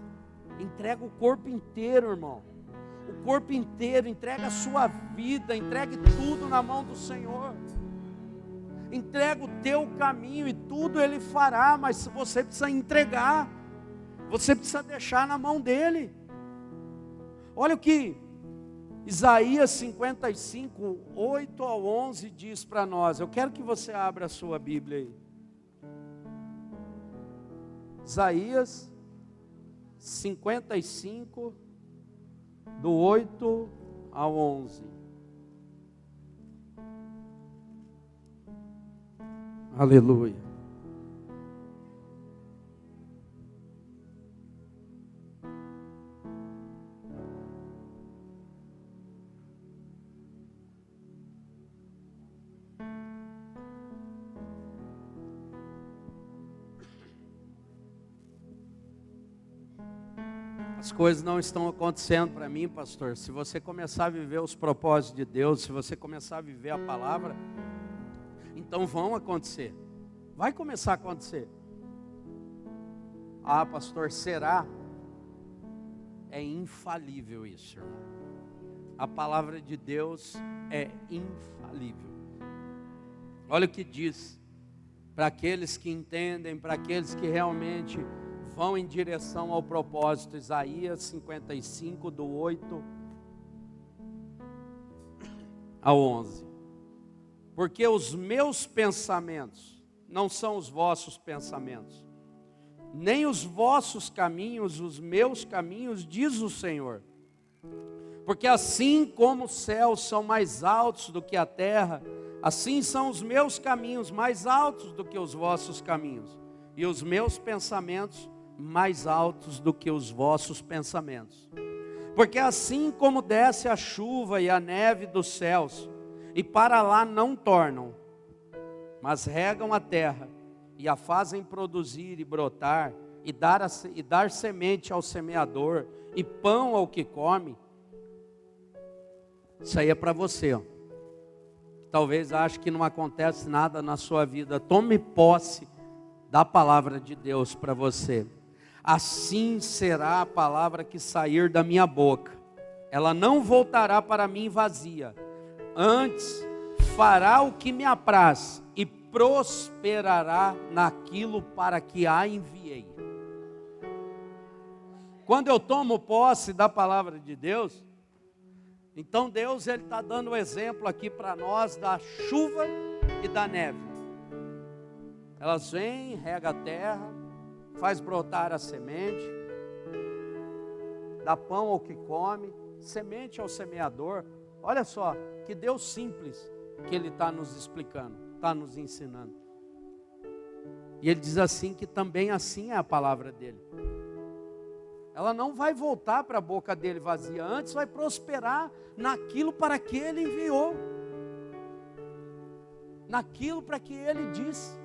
Entrega o corpo inteiro, irmão. O corpo inteiro, entrega a sua vida, entregue tudo na mão do Senhor. Entrega o teu caminho e tudo Ele fará, mas você precisa entregar. Você precisa deixar na mão dEle. Olha o que Isaías 55, 8 ao 11 diz para nós. Eu quero que você abra a sua Bíblia aí. Isaías 55, do 8 ao 11. Aleluia. As coisas não estão acontecendo para mim, pastor. Se você começar a viver os propósitos de Deus, se você começar a viver a palavra, então vão acontecer. Vai começar a acontecer. Pastor, será? É infalível isso, irmão. A palavra de Deus é infalível. Olha o que diz para aqueles que entendem, para aqueles que realmente vão em direção ao propósito. Isaías 55, do 8 ao 11. Porque os meus pensamentos não são os vossos pensamentos, nem os vossos caminhos, os meus caminhos, diz o Senhor. Porque assim como os céus são mais altos do que a terra, assim são os meus caminhos mais altos do que os vossos caminhos, e os meus pensamentos mais altos do que os vossos pensamentos. Porque assim como desce a chuva e a neve dos céus, e para lá não tornam, mas regam a terra, e a fazem produzir e brotar, e dar semente ao semeador, e pão ao que come. Isso aí é para você, ó. Talvez ache que não acontece nada na sua vida. Tome posse da palavra de Deus para você. Assim será a palavra que sair da minha boca. Ela não voltará para mim vazia. Antes, fará o que me apraz e prosperará naquilo para que a enviei. Quando eu tomo posse da palavra de Deus, então Deus está dando o exemplo aqui para nós da chuva e da neve. Elas vêm, rega a terra, faz brotar a semente, dá pão ao que come, semente ao semeador. Olha só, que Deus simples que Ele está nos explicando, está nos ensinando. E Ele diz assim que também assim é a palavra dEle. Ela não vai voltar para a boca dele vazia, antes vai prosperar naquilo para que ele enviou, naquilo para que ele disse.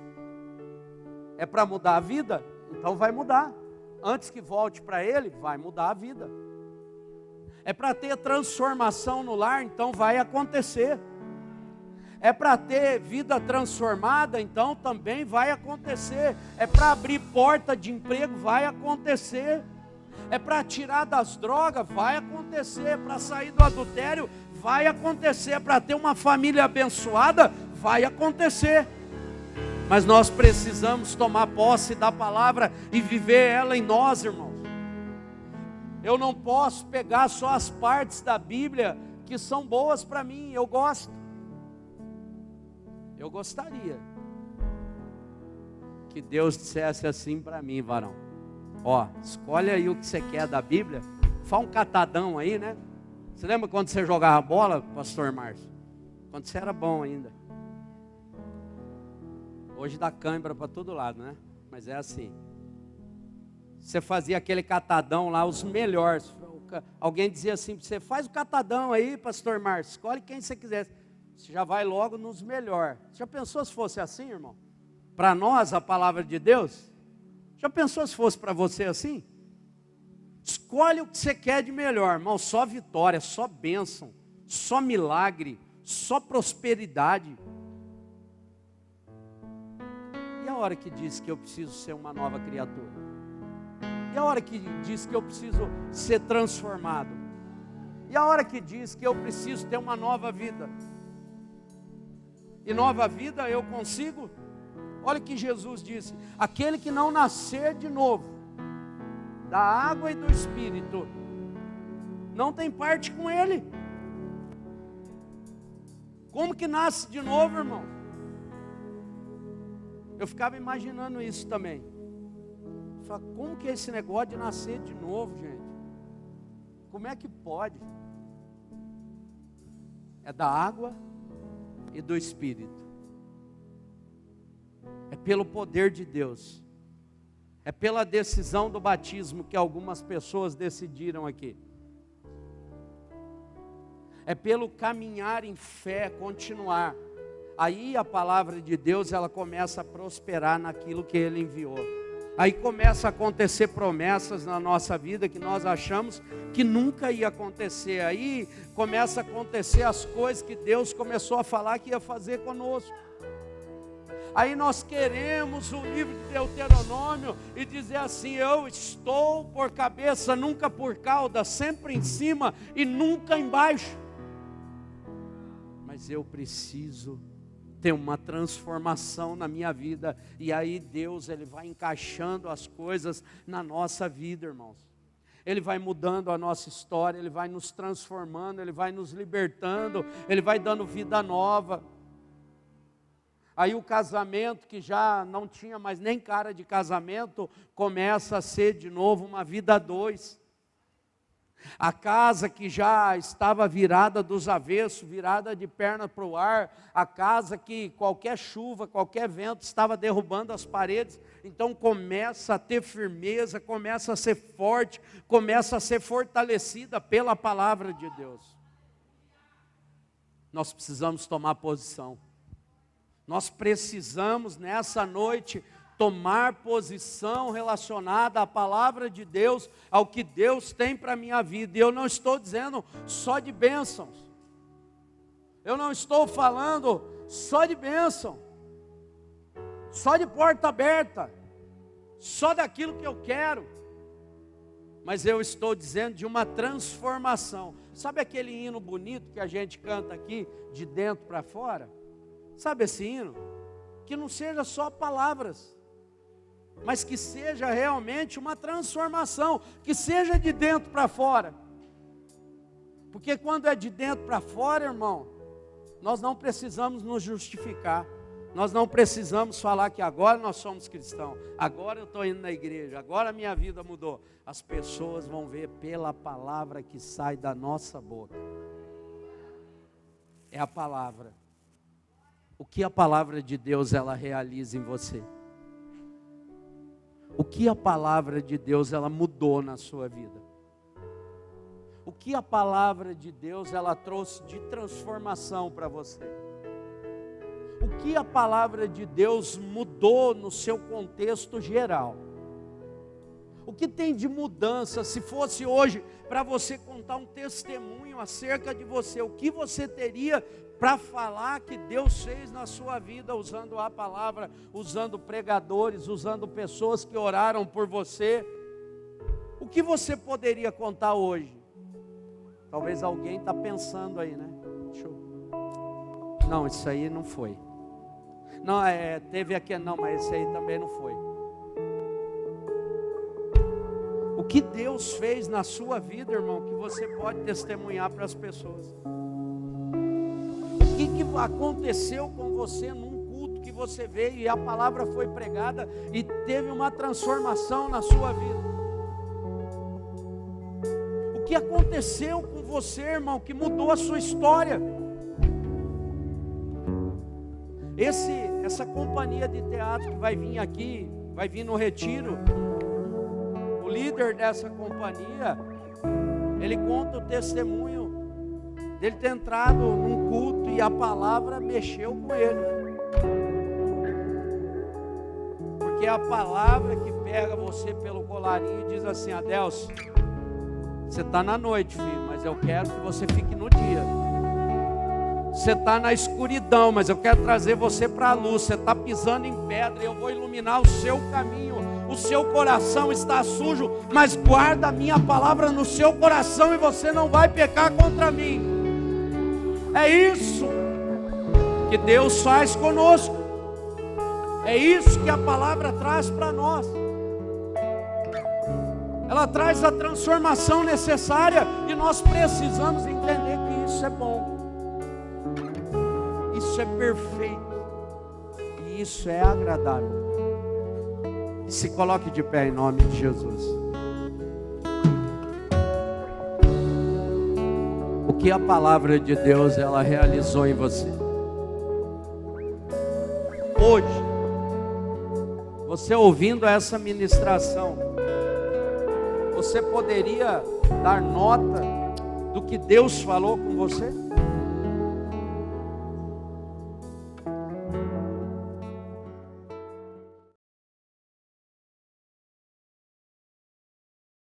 É para mudar a vida? Então vai mudar. Antes que volte para ele, vai mudar a vida. É para ter transformação no lar? Então vai acontecer. É para ter vida transformada? Então também vai acontecer. É para abrir porta de emprego? Vai acontecer. É para tirar das drogas? Vai acontecer. Para sair do adultério? Vai acontecer. Para ter uma família abençoada? Vai acontecer. Mas nós precisamos tomar posse da palavra e viver ela em nós, irmãos. Eu não posso pegar só as partes da Bíblia que são boas para mim. Eu gosto. Eu gostaria que Deus dissesse assim para mim, varão. Ó, escolhe aí o que você quer da Bíblia. Faz um catadão aí, né? Você lembra quando você jogava bola, pastor Márcio? Quando você era bom ainda. Hoje dá cãibra para todo lado, né? Mas é assim. Você fazia aquele catadão lá, os melhores. Alguém dizia assim para você: faz o catadão aí, pastor Márcio. Escolhe quem você quiser. Você já vai logo nos melhores. Já pensou se fosse assim, irmão? Para nós, a palavra de Deus... Já pensou se fosse para você assim? Escolhe o que você quer de melhor, irmão. Só vitória, só bênção, só milagre, só prosperidade. E a hora que diz que eu preciso ser uma nova criatura? E a hora que diz que eu preciso ser transformado? E a hora que diz que eu preciso ter uma nova vida? E nova vida eu consigo? Olha o que Jesus disse: aquele que não nascer de novo, da água e do Espírito, não tem parte com ele. Como que nasce de novo, irmão? Eu ficava imaginando isso também. Eu falava, como que é esse negócio de nascer de novo, gente? Como é que pode? É da água e do Espírito. É pelo poder de Deus. É pela decisão do batismo que algumas pessoas decidiram aqui. É pelo caminhar em fé, continuar. Aí a palavra de Deus, ela começa a prosperar naquilo que Ele enviou. Aí começa a acontecer promessas na nossa vida que nós achamos que nunca ia acontecer. Aí começa a acontecer as coisas que Deus começou a falar que ia fazer conosco. Aí nós queremos o livro de Deuteronômio e dizer assim: eu estou por cabeça, nunca por cauda, sempre em cima e nunca embaixo. Mas eu preciso ter uma transformação na minha vida. E aí Deus, Ele vai encaixando as coisas na nossa vida, irmãos. Ele vai mudando a nossa história, Ele vai nos transformando, Ele vai nos libertando, Ele vai dando vida nova. Aí o casamento, que já não tinha mais nem cara de casamento, começa a ser de novo uma vida a dois. A casa que já estava virada dos avessos, virada de perna para o ar, a casa que qualquer chuva, qualquer vento estava derrubando as paredes. Então começa a ter firmeza, começa a ser forte, começa a ser fortalecida pela palavra de Deus. Nós precisamos tomar posição. Nós precisamos nessa noite tomar posição relacionada à palavra de Deus, ao que Deus tem para a minha vida. E eu não estou dizendo só de bênçãos. Eu não estou falando só de bênção, só de porta aberta, só daquilo que eu quero. Mas eu estou dizendo de uma transformação. Sabe aquele hino bonito que a gente canta aqui, de dentro para fora? Sabe esse hino? Que não seja só palavras, mas que seja realmente uma transformação, que seja de dentro para fora. Porque quando é de dentro para fora, irmão, nós não precisamos nos justificar. Nós não precisamos falar que agora nós somos cristãos, agora eu estou indo na igreja, agora a minha vida mudou. As pessoas vão ver pela palavra que sai da nossa boca. É a palavra. O que a palavra de Deus ela realiza em você? O que a palavra de Deus ela mudou na sua vida? O que a palavra de Deus ela trouxe de transformação para você? O que a palavra de Deus mudou no seu contexto geral? O que tem de mudança? Se fosse hoje para você contar um testemunho acerca de você, o que você teria para falar que Deus fez na sua vida, usando a palavra, usando pregadores, usando pessoas que oraram por você? O que você poderia contar hoje? Talvez alguém está pensando aí, né? Não, isso aí não foi. Não, teve aqui, não, mas esse aí também não foi. O que Deus fez na sua vida, irmão, que você pode testemunhar para as pessoas? O que aconteceu com você num culto que você veio e a palavra foi pregada e teve uma transformação na sua vida? O que aconteceu com você, irmão, que mudou a sua história? Essa companhia de teatro que vai vir aqui, vai vir no retiro, o líder dessa companhia, ele conta o testemunho dele ter entrado num culto e a palavra mexeu com ele. Porque é a palavra que pega você pelo colarinho e diz assim: Adelson, você está na noite, filho, mas eu quero que você fique no dia. Você está na escuridão, mas eu quero trazer você para a luz. Você está pisando em pedra, eu vou iluminar o seu caminho. O seu coração está sujo, mas guarda a minha palavra no seu coração e você não vai pecar contra mim. É isso que Deus faz conosco. É isso que a palavra traz para nós. Ela traz a transformação necessária e nós precisamos entender que isso é bom. Isso é perfeito e isso é agradável. E se coloque de pé em nome de Jesus. O que a palavra de Deus ela realizou em você? Hoje, você ouvindo essa ministração, você poderia dar nota do que Deus falou com você?